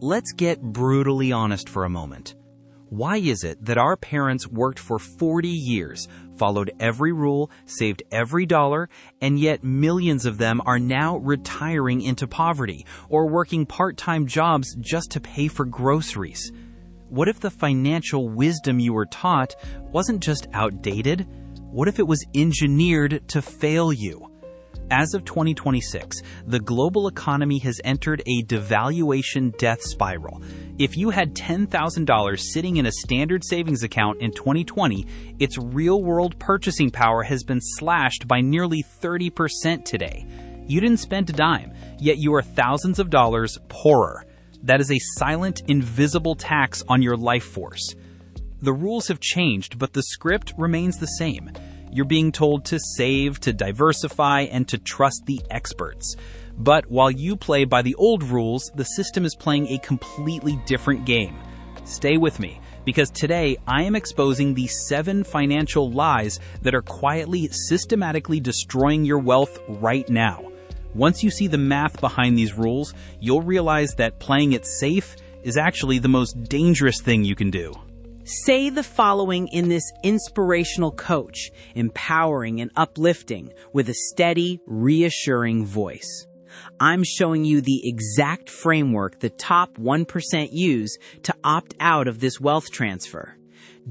Let's get brutally honest for a moment. Why is it that our parents worked for 40 years, followed every rule, saved every dollar, and yet millions of them are now retiring into poverty or working part-time jobs just to pay for groceries? What if the financial wisdom you were taught wasn't just outdated? What if it was engineered to fail you? As of 2026, the global economy has entered a devaluation death spiral. If you had $10,000 sitting in a standard savings account in 2020, its real-world purchasing power has been slashed by nearly 30% today. You didn't spend a dime, yet you are thousands of dollars poorer. That is a silent, invisible tax on your life force. The rules have changed, but the script remains the same. You're being told to save, to diversify, and to trust the experts. But while you play by the old rules, the system is playing a completely different game. Stay with me, because today I am exposing the 7 financial lies that are quietly, systematically destroying your wealth right now. Once you see the math behind these rules, you'll realize that playing it safe is actually the most dangerous thing you can do. Say the following in this inspirational coach, empowering and uplifting with a steady, reassuring voice. I'm showing you the exact framework the top 1% use to opt out of this wealth transfer.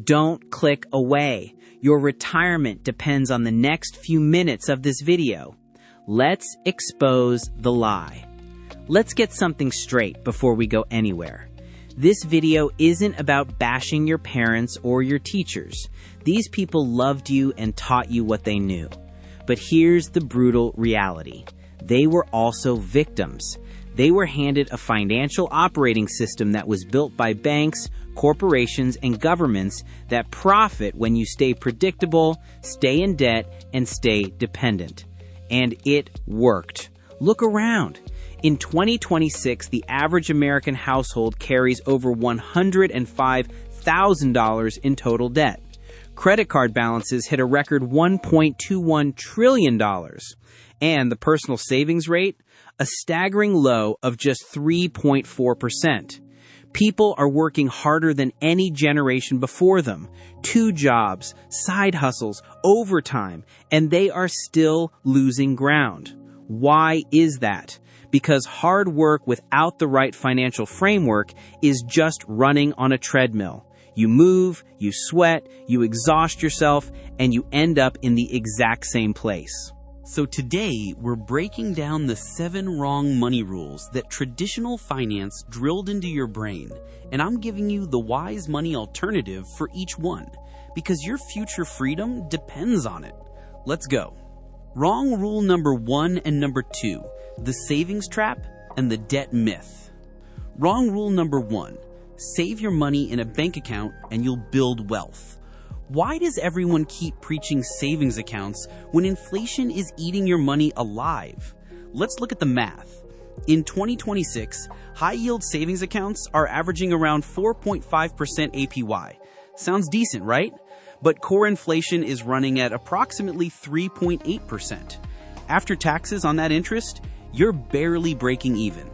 Don't click away. Your retirement depends on the next few minutes of this video. Let's expose the lie. Let's get something straight before we go anywhere. This video isn't about bashing your parents or your teachers. These people loved you and taught you what they knew. But here's the brutal reality. They were also victims. They were handed a financial operating system that was built by banks, corporations, and governments that profit when you stay predictable, stay in debt, and stay dependent. And it worked. Look around. In 2026, the average American household carries over $105,000 in total debt. Credit card balances hit a record $1.21 trillion. And the personal savings rate, a staggering low of just 3.4%. People are working harder than any generation before them. 2 jobs, side hustles, overtime, and they are still losing ground. Why is that? Because hard work without the right financial framework is just running on a treadmill. You move, you sweat, you exhaust yourself, and you end up in the exact same place. So today, we're breaking down the 7 wrong money rules that traditional finance drilled into your brain, and I'm giving you the wise money alternative for each one, because your future freedom depends on it. Let's go. Wrong rule number 1 and number 2, the savings trap and the debt myth. Wrong rule number 1, save your money in a bank account and you'll build wealth. Why does everyone keep preaching savings accounts when inflation is eating your money alive? Let's look at the math. In 2026, high-yield savings accounts are averaging around 4.5% APY. Sounds decent, right? But core inflation is running at approximately 3.8%. After taxes on that interest, you're barely breaking even.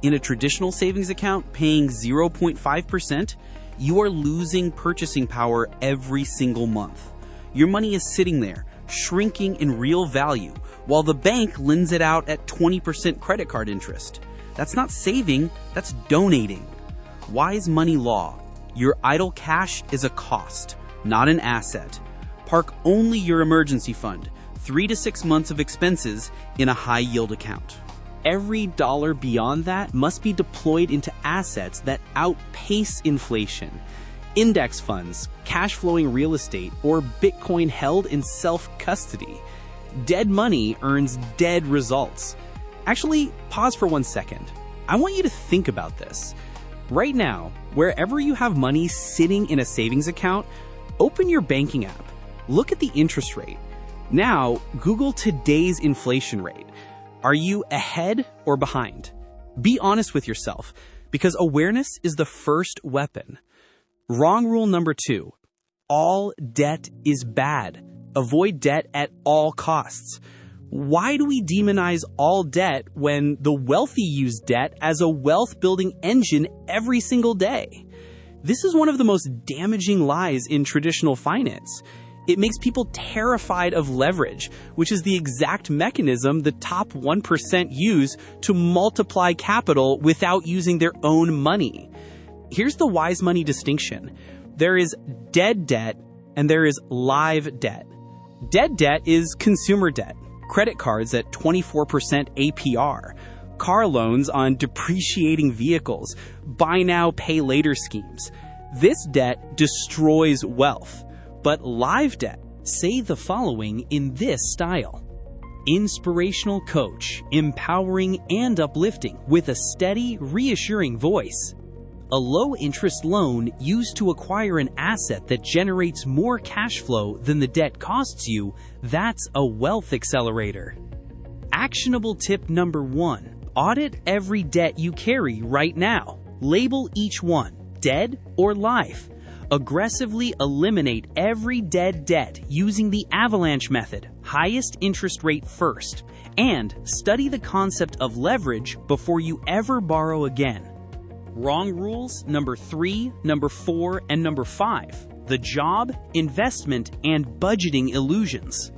In a traditional savings account paying 0.5%, you are losing purchasing power every single month. Your money is sitting there, shrinking in real value, while the bank lends it out at 20% credit card interest. That's not saving, that's donating. Wise money law. Your idle cash is a cost, not an asset. Park only your emergency fund, 3 to 6 months of expenses, in a high-yield account. Every dollar beyond that must be deployed into assets that outpace inflation. Index funds, cash-flowing real estate, or Bitcoin held in self-custody. Dead money earns dead results. Actually, pause for 1 second. I want you to think about this. Right now, wherever you have money sitting in a savings account, open your banking app. Look at the interest rate. Now, Google today's inflation rate. Are you ahead or behind? Be honest with yourself, because awareness is the first weapon. Wrong rule number 2. All debt is bad. Avoid debt at all costs. Why do we demonize all debt when the wealthy use debt as a wealth-building engine every single day? This is one of the most damaging lies in traditional finance. It makes people terrified of leverage, which is the exact mechanism the top 1% use to multiply capital without using their own money. Here's the wise money distinction. There is dead debt and there is live debt. Dead debt is consumer debt, credit cards at 24% APR, car loans on depreciating vehicles, buy now, pay later schemes. This debt destroys wealth. But live debt, say the following in this style. Inspirational coach, empowering and uplifting with a steady, reassuring voice. A low-interest loan used to acquire an asset that generates more cash flow than the debt costs you, that's a wealth accelerator. Actionable tip number 1. Audit every debt you carry right now. Label each one, dead or live. Aggressively eliminate every dead debt using the avalanche method, highest interest rate first, and study the concept of leverage before you ever borrow again. Wrong rules number 3, number 4, and number 5, the job, investment, and budgeting illusions.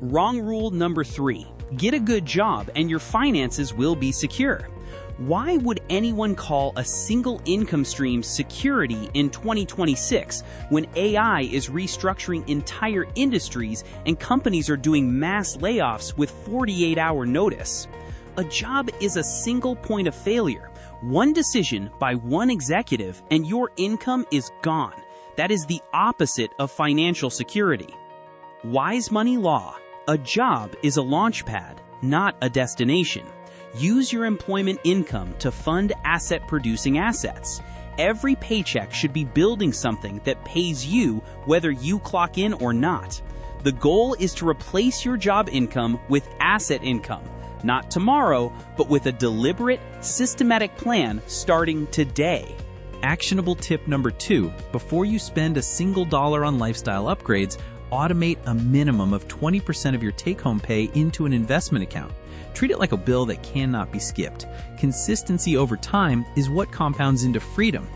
Wrong rule number 3, get a good job and your finances will be secure. Why would anyone call a single income stream security in 2026 when AI is restructuring entire industries and companies are doing mass layoffs with 48-hour notice? A job is a single point of failure. One decision by one executive and your income is gone. That is the opposite of financial security. Wise money law. A job is a launch pad, not a destination. Use your employment income to fund asset-producing assets. Every paycheck should be building something that pays you whether you clock in or not. The goal is to replace your job income with asset income, not tomorrow, but with a deliberate, systematic plan starting today. Actionable tip number 2. Before you spend a single dollar on lifestyle upgrades, automate a minimum of 20% of your take-home pay into an investment account. Treat it like a bill that cannot be skipped. Consistency over time is what compounds into freedom.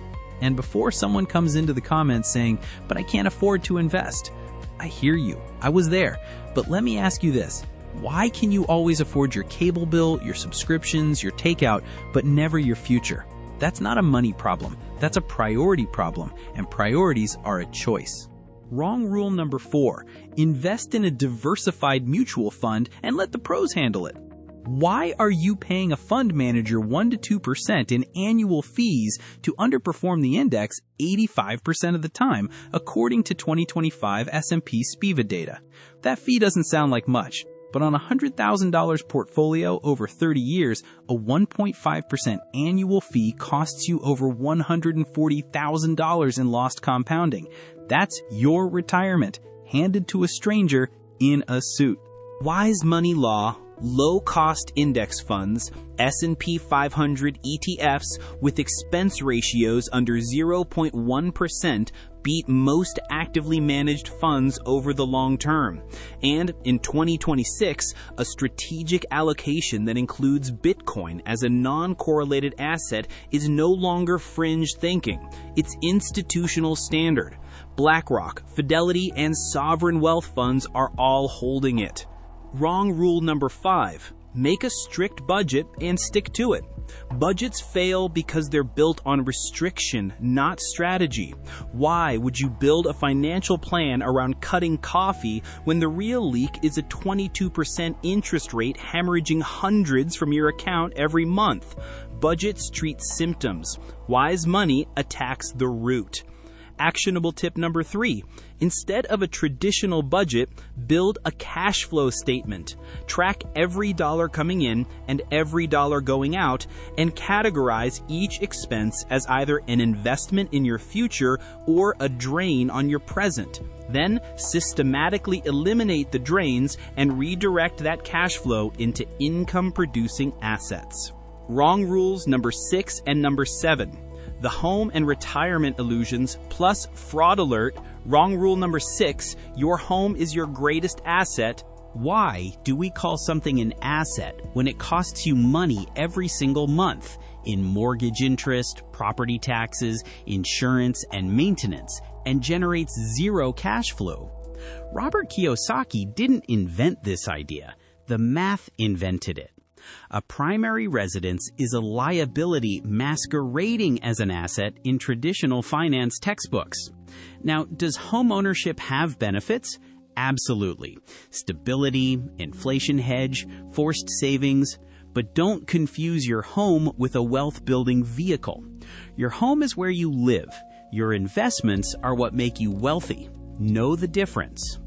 And before someone comes into the comments saying, "But I can't afford to invest," I hear you. I was there. But let me ask you this. Why can you always afford your cable bill, your subscriptions, your takeout, but never your future? That's not a money problem. That's a priority problem. And priorities are a choice. Wrong rule number 4. Invest in a diversified mutual fund and let the pros handle it. Why are you paying a fund manager 1 to 2% in annual fees to underperform the index 85% of the time, according to 2025 S&P SPIVA data? That fee doesn't sound like much, but on a $100,000 portfolio over 30 years, a 1.5% annual fee costs you over $140,000 in lost compounding. That's your retirement, handed to a stranger in a suit. Wise money law. Low-cost index funds, S&P 500 ETFs with expense ratios under 0.1% beat most actively managed funds over the long term. And in 2026, a strategic allocation that includes Bitcoin as a non-correlated asset is no longer fringe thinking. It's institutional standard. BlackRock, Fidelity, and sovereign wealth funds are all holding it. Wrong rule number 5. Make a strict budget and stick to it. Budgets fail because they're built on restriction, not strategy. Why would you build a financial plan around cutting coffee when the real leak is a 22% interest rate hemorrhaging hundreds from your account every month? Budgets treat symptoms. Wise money attacks the root. Actionable tip number 3. Instead of a traditional budget, build a cash flow statement. Track every dollar coming in and every dollar going out, and categorize each expense as either an investment in your future or a drain on your present. Then systematically eliminate the drains and redirect that cash flow into income-producing assets. Wrong rules number 6 and number 7. The home and retirement illusions plus fraud alert. Wrong rule number 6, your home is your greatest asset. Why do we call something an asset when it costs you money every single month in mortgage interest, property taxes, insurance, and maintenance, and generates zero cash flow? Robert Kiyosaki didn't invent this idea. The math invented it. A primary residence is a liability masquerading as an asset in traditional finance textbooks. Now, does homeownership have benefits? Absolutely. Stability, inflation hedge, forced savings. But don't confuse your home with a wealth-building vehicle. Your home is where you live. Your investments are what make you wealthy. Know the difference.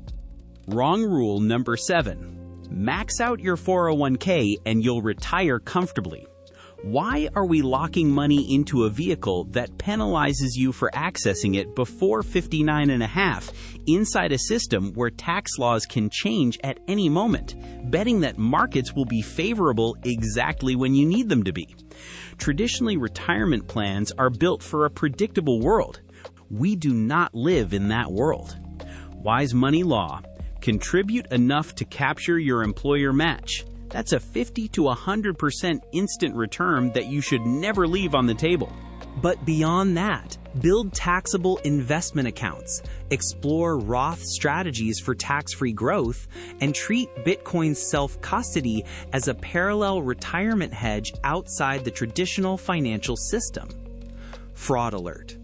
Wrong rule number 7. Max out your 401k and you'll retire comfortably. Why are we locking money into a vehicle that penalizes you for accessing it before 59 and a half inside a system where tax laws can change at any moment, betting that markets will be favorable exactly when you need them to be? Traditionally, retirement plans are built for a predictable world. We do not live in that world. Wise money law. Contribute enough to capture your employer match. That's a 50 to 100% instant return that you should never leave on the table. But beyond that, build taxable investment accounts, explore Roth strategies for tax-free growth, and treat Bitcoin's self-custody as a parallel retirement hedge outside the traditional financial system. Fraud alert.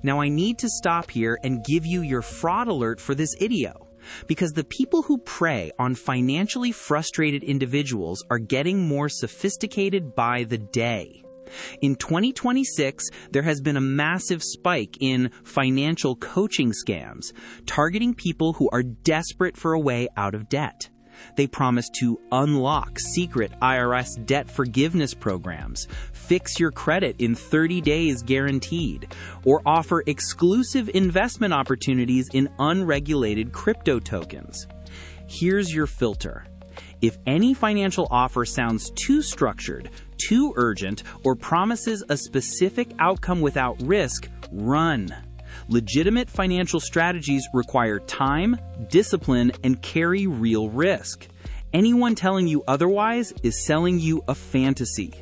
Now I need to stop here and give you your fraud alert for this video, because the people who prey on financially frustrated individuals are getting more sophisticated by the day. In 2026, there has been a massive spike in financial coaching scams, targeting people who are desperate for a way out of debt. They promise to unlock secret IRS debt forgiveness programs, fix your credit in 30 days guaranteed, or offer exclusive investment opportunities in unregulated crypto tokens. Here's your filter. If any financial offer sounds too structured, too urgent, or promises a specific outcome without risk, run. Legitimate financial strategies require time, discipline, and carry real risk. Anyone telling you otherwise is selling you a fantasy.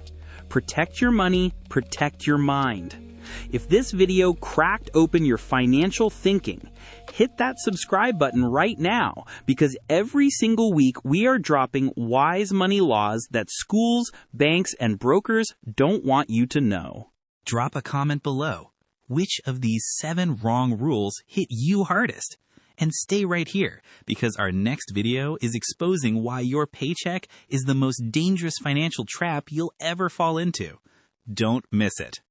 Protect your money, protect your mind. If this video cracked open your financial thinking, hit that subscribe button right now, because every single week we are dropping wise money laws that schools, banks, and brokers don't want you to know. Drop a comment below. Which of these 7 wrong rules hit you hardest? And stay right here, because our next video is exposing why your paycheck is the most dangerous financial trap you'll ever fall into. Don't miss it.